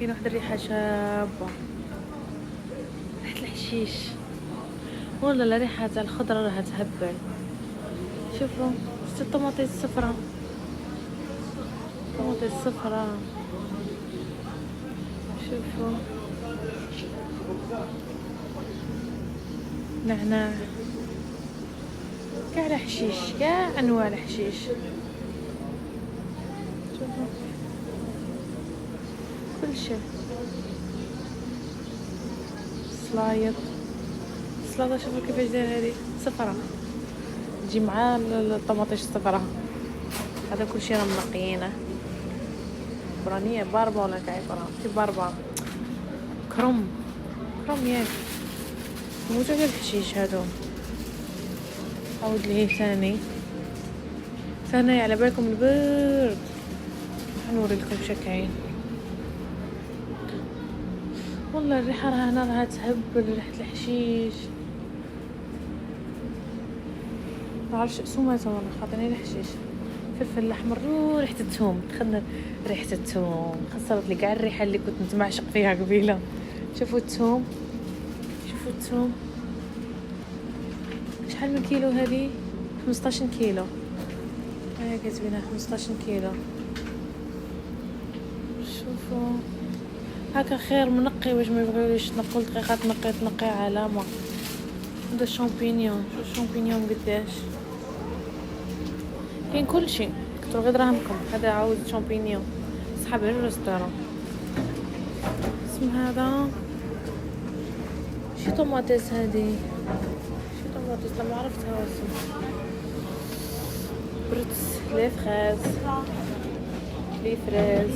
كاين واحد الريحه شابه، ريحه الحشيش والله. لا ريحه تاع الخضره راها تهبل. شوفوا الطماطيس الصفراء، الطماطيس الصفراء شوفوا، نعناع، كاع الحشيش، كاع انواع الحشيش. شوفوا كل شيء. سلايط، السلطه شوفوا كيفاش داير هذه صفراء، تجي مع الطماطيش الصفراء. هذا كل شيء راه منقيينه. برانيه باربه ولا كايبرا في باربه كرم ياك موجود الحشيش هادو. عاود ليه ثاني على بالكم البرد. نوري لكم شكاين والله. الريحه راها تهبل، ريحه الحشيش. ما عرفتش سميتها والله، خاطرني الحشيش. فلفل الاحمر وريحه الثوم، دخلنا ريحه الثوم، خسرت لي كاع الريحه اللي كنت نتمعشق فيها قبيله. شوفوا الثوم، شوفوا الثوم شحال من كيلو هذه؟ 15 كيلو. هاي كاتبينها 15 كيلو. شوفوا هكا خير منقي، باش ما يبغيوليش تنقل دقيقه تنقي علامه. هذا الشامبينيون، شوف الشامبينيون قداش كاين كل شيء. كثروا غير دراهمكم. هذا عاود شامبينيون صحاب الريستوران. اسم هذا شي طوماطيس، هذه شي طوماطيس ما عرفتها اسم. برتس لي فريز